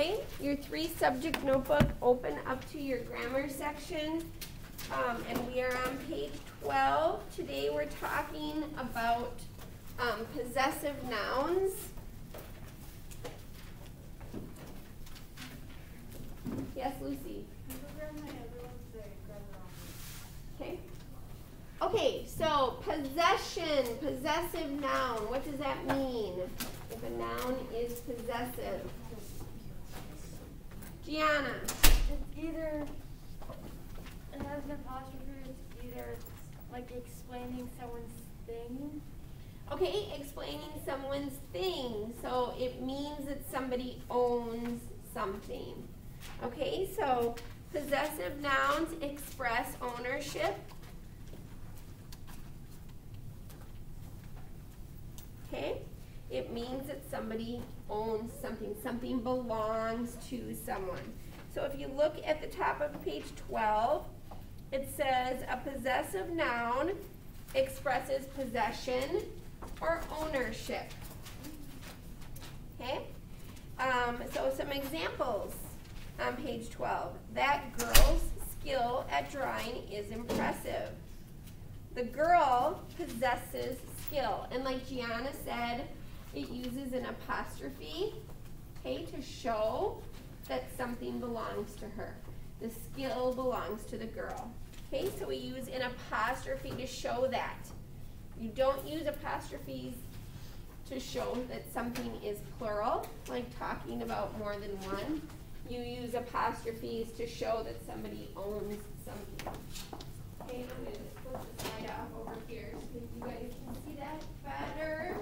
Okay, your 3 subject notebook, open up to your grammar section, and we are on page 12. Today we're talking about possessive nouns. Yes, Lucy? Okay. Okay, so possession, possessive noun, what does that mean? If a noun is possessive. Gianna? It's either, it has an apostrophe, it's either like explaining someone's thing. Okay, explaining someone's thing. So it means that somebody owns something. Okay, so possessive nouns express ownership. Okay, it means that somebody owns something. Something belongs to someone. So if you look at the top of page 12, it says a possessive noun expresses possession or ownership. Okay, so some examples on page 12. That girl's skill at drawing is impressive. The girl possesses skill, and like Gianna said, it uses an apostrophe, okay, to show that something belongs to her. The skill belongs to the girl. Okay, so we use an apostrophe to show that. You don't use apostrophes to show that something is plural, like talking about more than one. You use apostrophes to show that somebody owns something. Okay, I'm going to just flip the slide off over here so that you guys can see that better.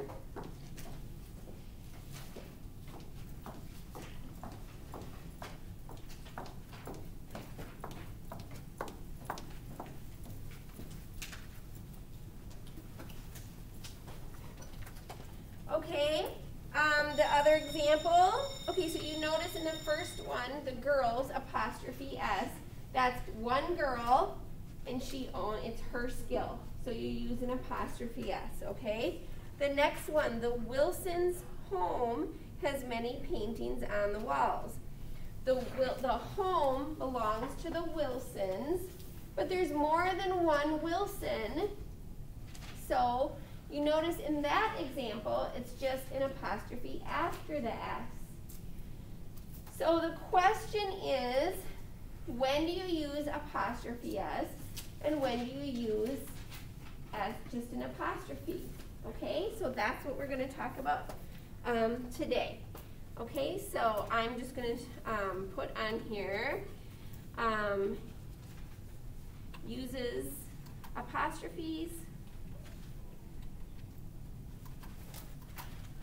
Okay, the other example, okay, so you notice in the first one, the girls, apostrophe S, that's one girl, and it's her skill. So you use an apostrophe S, okay? The next one, the Wilsons' home has many paintings on the walls. The home belongs to the Wilsons, but there's more than one Wilson. So you notice in that example, it's just an apostrophe after the S. So the question is, when do you use apostrophe S, and when do you use as just an apostrophe? Okay, so that's what we're going to talk about today. Okay, so I'm just going to put on here, uses apostrophes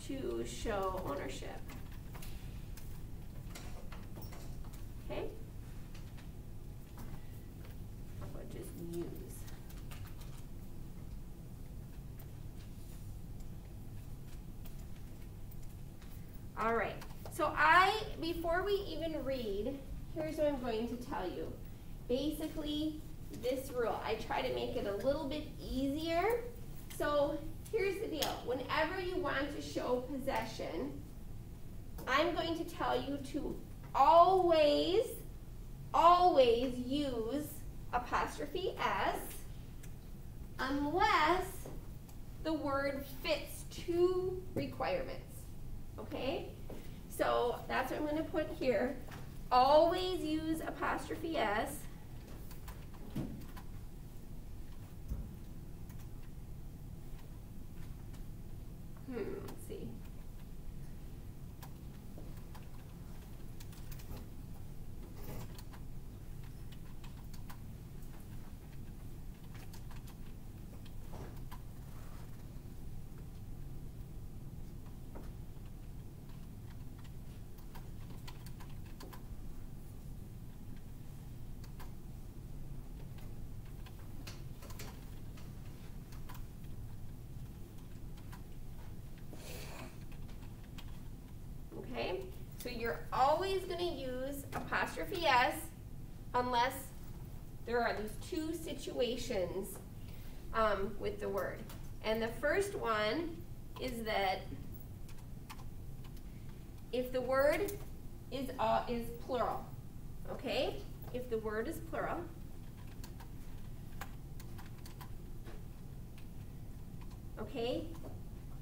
to show ownership. Okay? Or just use. All right. So before we even read, here's what I'm going to tell you. Basically, this rule, I try to make it a little bit easier. So here's the deal. Whenever you want to show possession, I'm going to tell you to always use apostrophe S unless the word fits 2 requirements. Okay? So that's what I'm going to put here. Always use apostrophe S. Let's see. Okay, so you're always going to use apostrophe S unless there are these 2 situations with the word. And the first one is that if the word is plural. Okay? If the word is plural. Okay?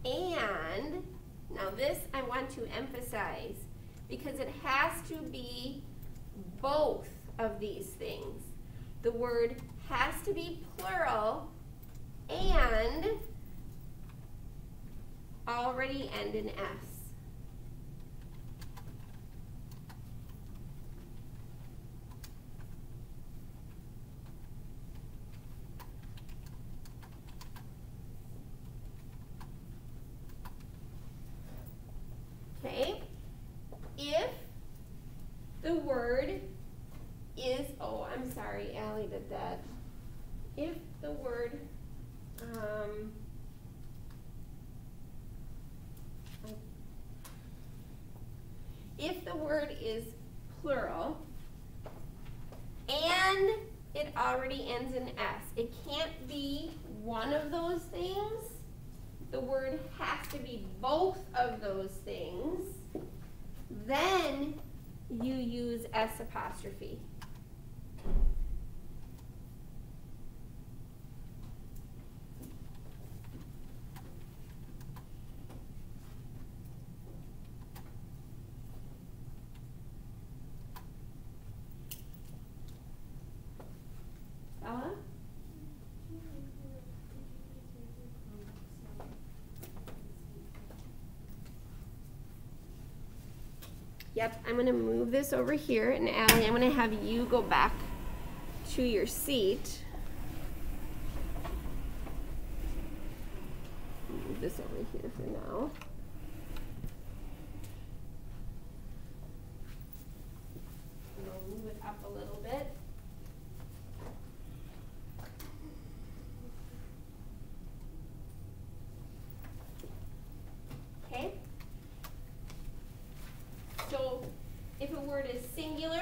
And now this I want to emphasize because it has to be both of these things. The word has to be plural and already end in S. Okay? If the word is, oh, I'm sorry, Allie did that. If the word, if the word is plural and it already ends in S, it can't be one of those things. The word has to be both of those things. Then you use S apostrophe. Bella? Yep, I'm going to move this over here, and Allie, I'm going to have you go back to your seat. Move this over here for now. And I'll move it up a little bit. Okay? So if a word is singular,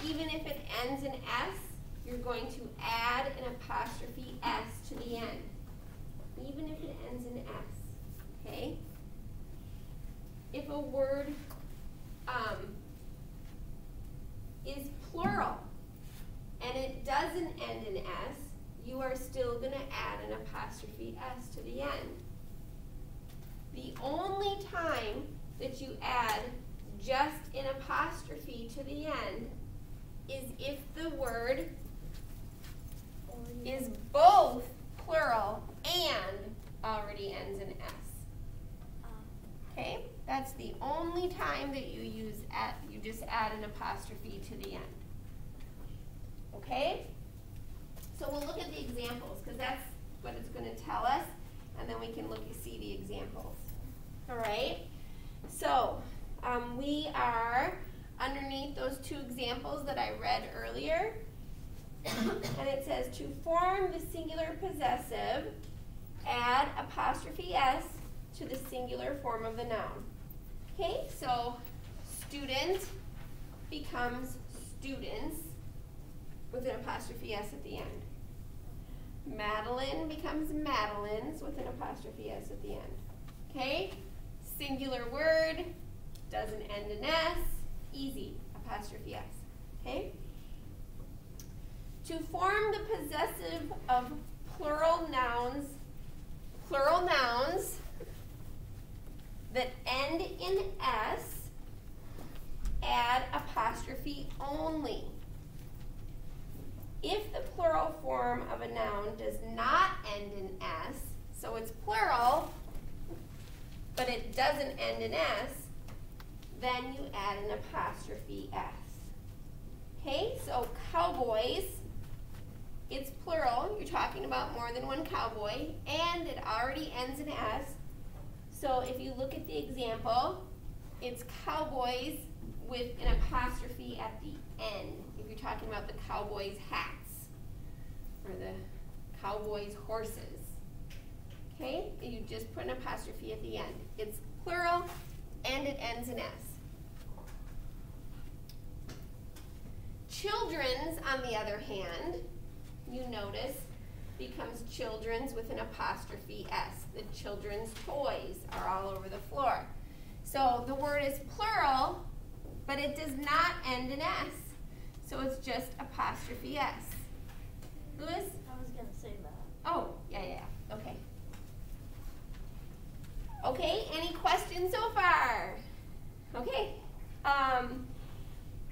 even if it ends in S, you're going to add an apostrophe S to the end. Even if it ends in S, okay? If a word is plural and it doesn't end in S, you are still going to add an apostrophe S to the end. The only time that you add just an apostrophe to the end is if the word is both plural and already ends in S. Okay? That's the only time that you you just add an apostrophe to the end. Okay? So we'll look at the examples because that's what it's going to tell us, and then we can look and see the examples. All right? So we are underneath those two examples that I read earlier. And it says, to form the singular possessive, add apostrophe S to the singular form of the noun. Okay, so student becomes students with an apostrophe S at the end. Madeline becomes Madeleines with an apostrophe S at the end. Okay, singular word, doesn't end in S, easy, apostrophe S. Okay? To form the possessive of plural nouns that end in S, add apostrophe only. If the plural form of a noun does not end in S, so it's plural, but it doesn't end in S, then you add an apostrophe S. Okay, so cowboys, it's plural, you're talking about more than one cowboy, and it already ends in S. So if you look at the example, it's cowboys with an apostrophe at the end, if you're talking about the cowboys' hats, or the cowboys' horses. Okay, and you just put an apostrophe at the end. It's plural, and it ends in S. Children's, on the other hand, you notice, becomes children's with an apostrophe S. The children's toys are all over the floor. So the word is plural, but it does not end in S. So it's just apostrophe S. Louis? I was gonna say that. Oh, yeah. Okay. Okay, any questions so far? Okay.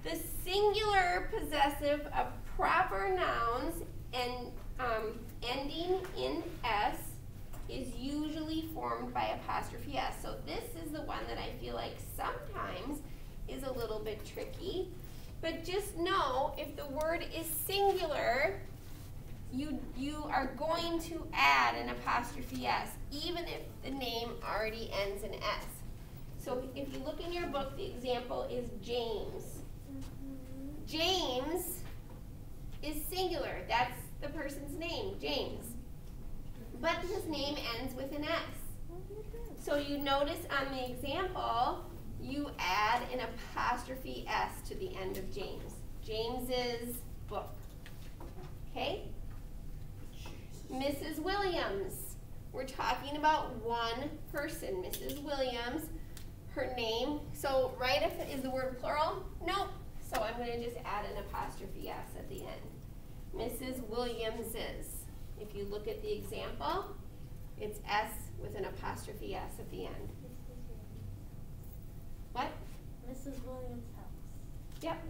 The singular possessive of proper nouns and ending in S is usually formed by apostrophe S. So this is the one that I feel like sometimes is a little bit tricky. But just know if the word is singular, you are going to add an apostrophe S, even if the name already ends in S. So if you look in your book, the example is James. James is singular. That's the person's name, James. But his name ends with an S. So you notice on the example, you add an apostrophe S to the end of James. James's book. Okay? Mrs. Williams. We're talking about one person, Mrs. Williams. Her name, so right if it is the word plural? Nope. So I'm going to just add an apostrophe S at the end. Mrs. Williams's. If you look at the example, it's S with an apostrophe S at the end. What? Mrs. Williams' house. Yep.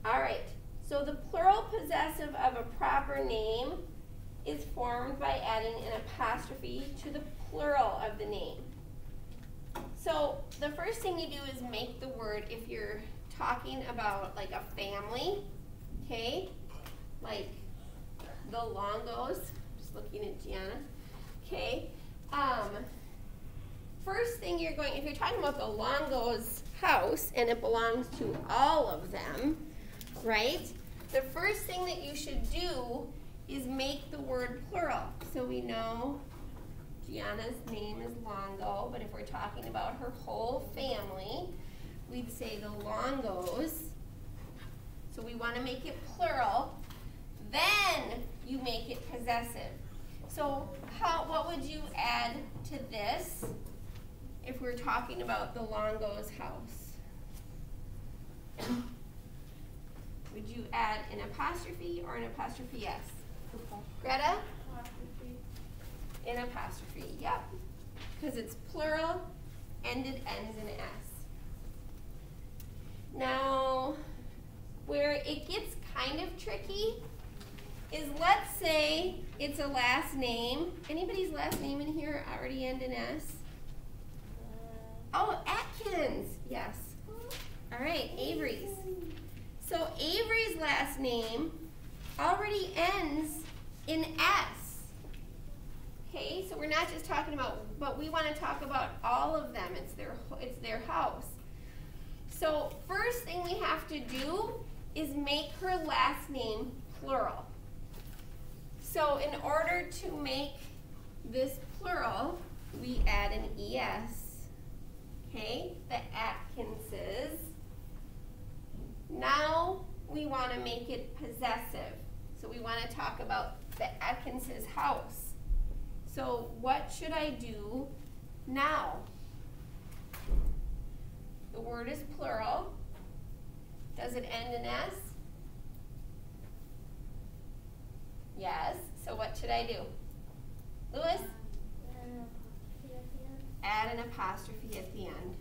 All right. So the plural possessive of a proper name is formed by adding an apostrophe to the plural of the name. So the first thing you do is make the word, if you're talking about like a family, okay, like the Longos, just looking at Gianna, okay, first thing you're going, if you're talking about the Longos house and it belongs to all of them, right, the first thing that you should do is make the word plural. So we know Gianna's name is Longo, but if we're talking about her whole family, we'd say the Longos. So we want to make it plural. Then you make it possessive. So what would you add to this if we're talking about the Longos house? Would you add an apostrophe or an apostrophe S? Greta? An apostrophe, yep. Because it's plural and it ends in S. Now, where it gets kind of tricky is, let's say it's a last name. Anybody's last name in here already end in S? Oh, Atkins, yes. All right, Avery's. So Avery's last name already ends in S. Okay, so we're not just talking about, but we want to talk about all of them. It's their house. So first thing we have to do is make her last name plural. So in order to make this plural, we add an ES. Okay, the Atkinses. Now we want to make it possessive. So we want to talk about the Atkinses house. So what should I do now? The word is plural. Does it end in S? Yes. So what should I do? Louis? Add an apostrophe at the end.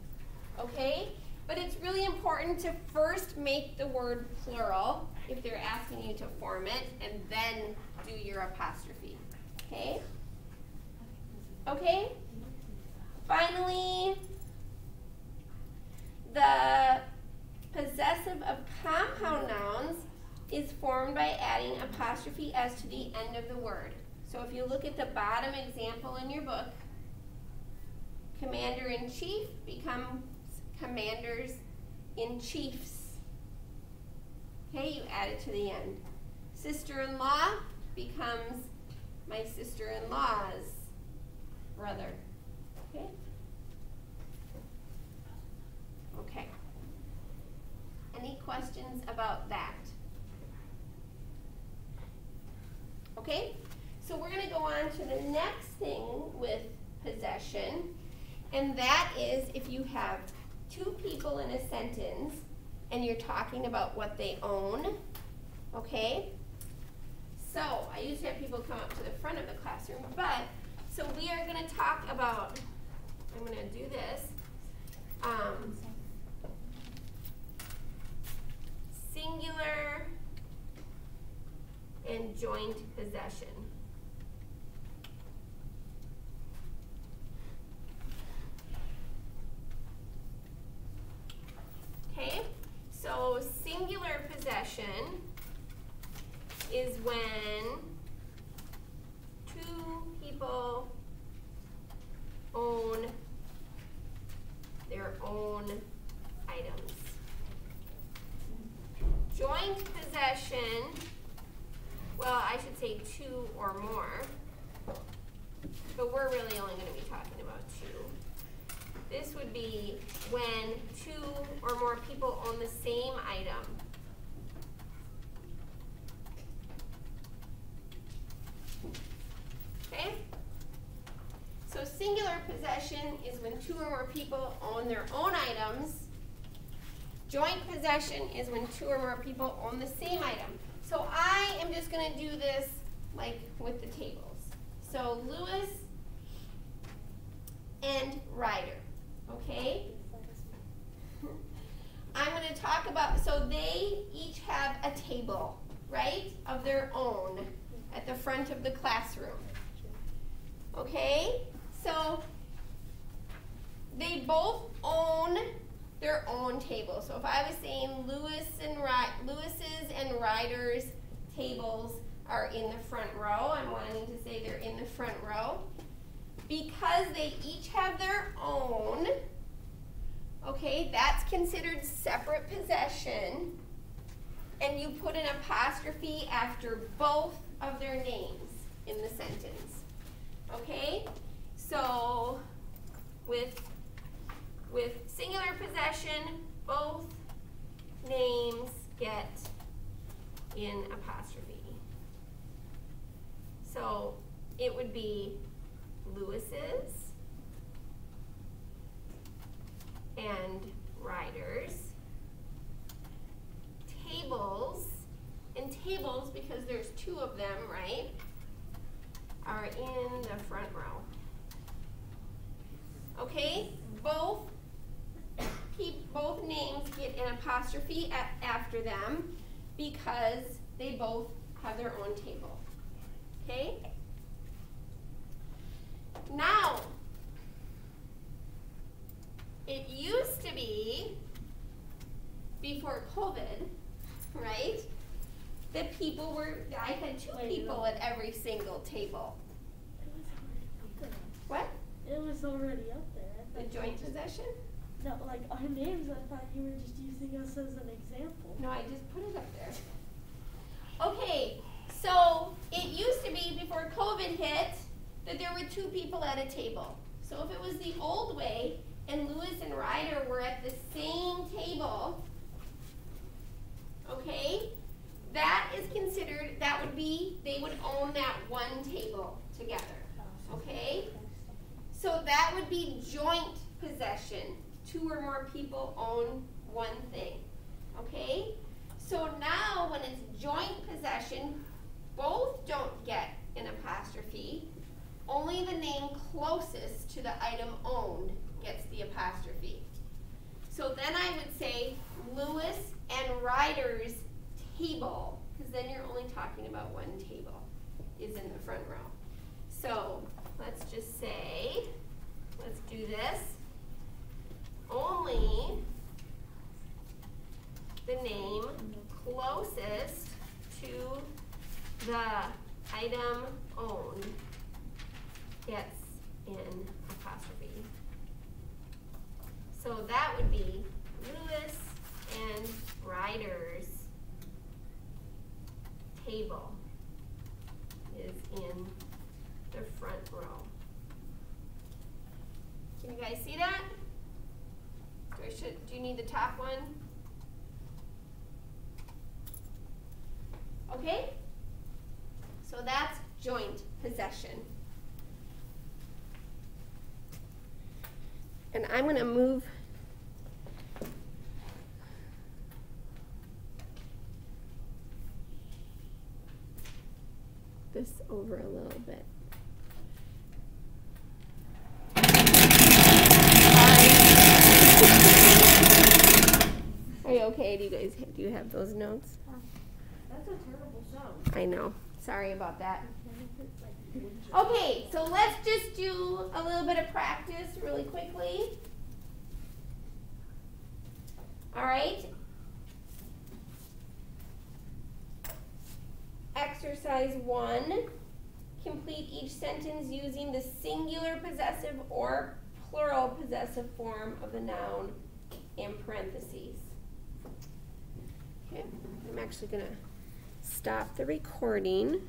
Okay? But it's really important to first make the word plural if they're asking you to form it, and then do your apostrophe. Okay? Okay? Finally, the possessive of compound nouns is formed by adding apostrophe S to the end of the word. So if you look at the bottom example in your book, commander-in-chief becomes commanders-in-chiefs. Okay, you add it to the end. Sister-in-law becomes my sister-in-law's brother. Okay? Okay. Any questions about that? Okay? So we're going to go on to the next thing with possession, and that is if you have two people in a sentence and you're talking about what they own, okay? So, I used to have people come up to the front of the classroom, but, so we are going to talk about, I'm going to do this, singular and joint possession. Okay, so singular possession is when two people own their own items. Joint possession, well, I should say two or more, but we're really only going to be talking about two. This would be when two or more people own the same item. Okay? So singular possession is when two or more people own their own items. Joint possession is when two or more people own the same item. So I am just going to do this like with the tables. So Lewis and Ryder, okay? I'm going to talk about, so they each have a table, right, of their own at the front of the classroom. Okay? So they both own their own table. So if I was saying Lewis's and Ryder's tables are in the front row, I'm wanting to say they're in the front row. Because they each have their own, okay, that's considered separate possession, and you put an apostrophe after both of their names in the sentence. Okay? So with singular possession, both names get in apostrophe. So it would be Lewis's and Ryder's. Tables, and tables, because there's two of them, right, are in the front row. Okay? Both names get an apostrophe after them because they both have their own table. Okay? Now, it used to be, before COVID, right, that I had two people at every single table. What? It was already up there. The joint possession? No, like our names, I thought you were just using us as an example. No, I just put it up there. Okay, so it used to be before COVID hit that there were two people at a table. So if it was the old way and Lewis and Ryder were at the same table, okay, that is considered, they would own that one table together, okay? So that would be joint possession. Two or more people own one thing, okay? So now when it's joint possession, both don't get an apostrophe. Only the name closest to the item owned gets the apostrophe. So then I would say Lewis and Ryder's table, because then you're only talking about one table, is in the front row. So let's just say, let's do this. Only the name closest to the item owned gets in apostrophe. So that would be Lewis and Ryder's table is in the front row. Can you guys see that? Do you need the top one? Okay? So that's joint possession. And I'm going to move over a little bit. Are you okay? Do you have those notes? That's a terrible sound. I know. Sorry about that. Okay, so let's just do a little bit of practice really quickly. All right. Exercise 1. Complete each sentence using the singular possessive or plural possessive form of the noun in parentheses. Okay, I'm actually going to stop the recording.